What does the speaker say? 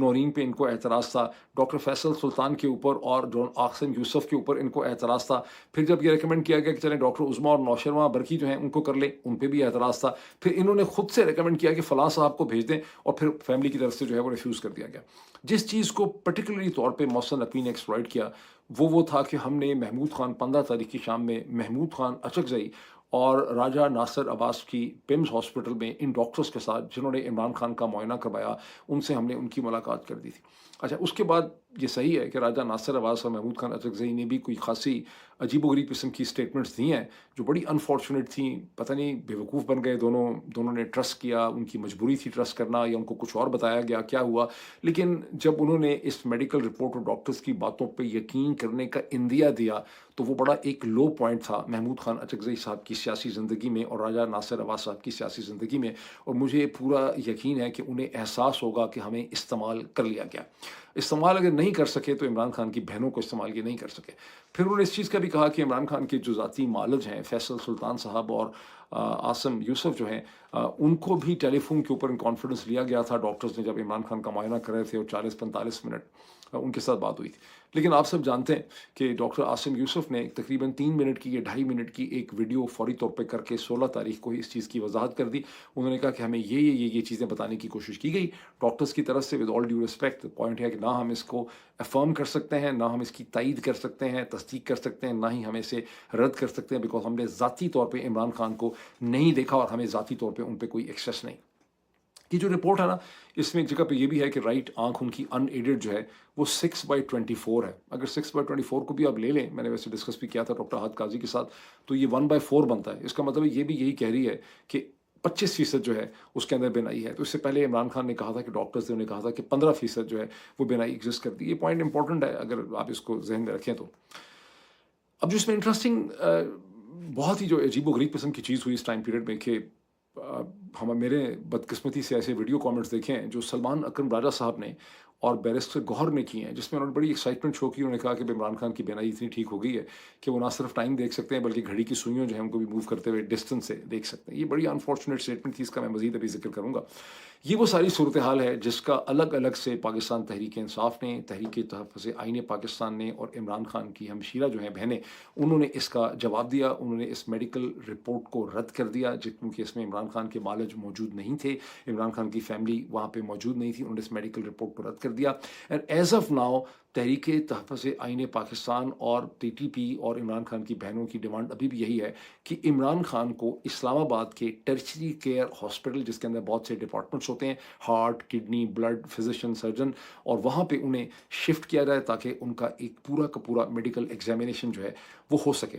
नौरीन पे इनको एतराज़ था, डॉक्टर फैसल सुल्तान के ऊपर और जॉन आसिम यूसुफ के ऊपर इनको एतराज़ था। फिर जब ये रिकमेंड किया गया कि चलें डॉक्टर उज़्मा और नौशरमा बरकी जो हैं उनको कर लें, उन पे भी एतराज़ था। फिर इन्होंने खुद से रिकमेंड किया कि फ़लाँ साहब को भेज दें और फिर फैमिली की तरफ से जो है वो रिफ्यूज़ कर दिया गया। जिस चीज़ को पर्टिकुलरली तौर पे मोहसिन नकवी ने एक्सप्लॉइट किया, वो था कि हमने महमूद खान 15 तारीख की शाम में महमूद खान अचकज़ई और राजा नासिर अब्बास की पिम्स हॉस्पिटल में इन डॉक्टर्स के साथ जिन्होंने इमरान खान का मुआयना करवाया, उनसे हमने उनकी मुलाकात कर दी थी। अच्छा, उसके बाद ये सही है कि राजा नासिर अब्बास और महमूद खान अचकज़ई ने भी कोई ख़ासी अजीबो-गरीब किस्म की स्टेटमेंट्स दी हैं, जो बड़ी अनफॉर्चुनेट थी। पता नहीं बेवकूफ़ बन गए दोनों, दोनों ने ट्रस्ट किया, उनकी मजबूरी थी ट्रस्ट करना या उनको कुछ और बताया गया, क्या हुआ? लेकिन जब उन्होंने इस मेडिकल रिपोर्ट और डॉक्टर्स की बातों पे यकीन करने का इंदिया दिया, तो वो बड़ा एक लो पॉइंट था महमूद खान अचकज़ई साहब की सियासी ज़िंदगी में और राजा नासिर अब्बास साहब की सियासी ज़िंदगी में। और मुझे पूरा यकीन है कि उन्हें एहसास होगा कि हमें इस्तेमाल कर लिया गया। इस्तेमाल अगर नहीं कर सके तो इमरान खान की बहनों को इस्तेमाल ये नहीं कर सके। फिर उन्होंने इस चीज़ का भी कहा कि इमरान खान के जो ज़ाती मालज हैं, फैसल सुल्तान साहब और आसिम यूसुफ जो हैं, उनको भी टेलीफ़ोन के ऊपर कॉन्फ्रेंस लिया गया था डॉक्टर्स ने जब इमरान खान का मुआयना कर रहे थे और 40-45 मिनट उनके साथ बात हुई थी। लेकिन आप सब जानते हैं कि डॉक्टर आसिम यूसुफ ने तकरीबन 3 मिनट की या ढाई मिनट की एक वीडियो फ़ौरी तौर पे करके 16 तारीख को ही इस चीज़ की वज़ाहत कर दी। उन्होंने कहा कि हमें ये चीज़ें बताने की कोशिश की गई डॉक्टर्स की तरफ से। With all due respect, point है कि ना हम इसको अफ़र्म कर सकते हैं, ना हम इसकी तायीद कर सकते हैं, तस्दीक कर सकते हैं, ना ही हम इसे रद्द कर सकते हैं, बिकॉज़ हमने ज़ाती तौर पे इमरान खान को नहीं देखा और हमें ज़ाती तौर पे उन पे कोई एक्सेस नहीं। ये जो रिपोर्ट है ना, इसमें एक जगह पे ये भी है कि राइट आँख उनकी अनएडेड जो है, वो 6/24 है। अगर 6/24 को भी आप ले लें, मैंने वैसे डिस्कस भी किया था डॉक्टर अहद काज़ी के साथ, तो ये 1/4 बनता है। इसका मतलब ये भी यही कह रही है कि 25% जो है, उसके अंदर बिनाई है। तो इससे पहले इमरान खान ने कहा था कि डॉक्टर्स ने कहा था कि 15% जो है, वो बिनाई एक्ज़िस्ट करती है। ये पॉइंट इम्पोर्टेंट है, अगर आप इसको ज़हन में रखें तो। अब जो इसमें इंटरेस्टिंग बहुत ही जो अजीबो-गरीब किस्म की चीज़ हुई इस टाइम पीरियड में कि हम मेरे बदकिस्मती से ऐसे वीडियो कमेंट्स देखे हैं जो सलमान अकरम राजा साहब ने और बैरिस्टर गौहर ने किए हैं, जिसमें उन्होंने बड़ी एक्साइटमेंट शो की। उन्होंने कहा कि इमरान खान की बीनाई इतनी ठीक हो गई है कि वो ना सिर्फ टाइम देख सकते हैं बल्कि घड़ी की सुइयों जो है उनको भी मूव करते हुए डिस्टेंस से देख सकते हैं। ये बड़ी अनफॉर्चुनेट स्टेटमेंट थी, इसका मैं मज़ीद अभी ज़िक्र करूँगा। ये वो सारी सूरत हाल है जिसका अलग-अलग से पाकिस्तान तहरीक-ए-इंसाफ ने, तहरीक-ए-तहफ़्फ़ुज़ आईन पाकिस्तान ने और इमरान खान की हमशीरा जो हैं बहनें, उन्होंने इसका जवाब दिया। उन्होंने इस मेडिकल रिपोर्ट को रद्द कर दिया क्योंकि इसमें इमरान खान के मालिज मौजूद नहीं थे, इमरान खान की फैमिली वहाँ पे मौजूद नहीं थी। उन्होंने इस मेडिकल रिपोर्ट को रद्द कर दिया। एंड एज़ ऑफ़ नाउ तहरीक-ए-तहफ़्फ़ुज़ आईन पाकिस्तान और टीटीपी और इमरान खान की बहनों की डिमांड अभी भी यही है कि इमरान खान को इस्लामाबाद के टर्शियरी केयर हॉस्पिटल, जिसके अंदर बहुत से डिपार्टमेंट्स होते हैं, heart, kidney, blood, physician, surgeon, और वहाँ पे उन्हें शिफ्ट किया जाए ताकि उनका एक पूरा का पूरा मेडिकल एग्जामिनेशन जो है वो हो सके।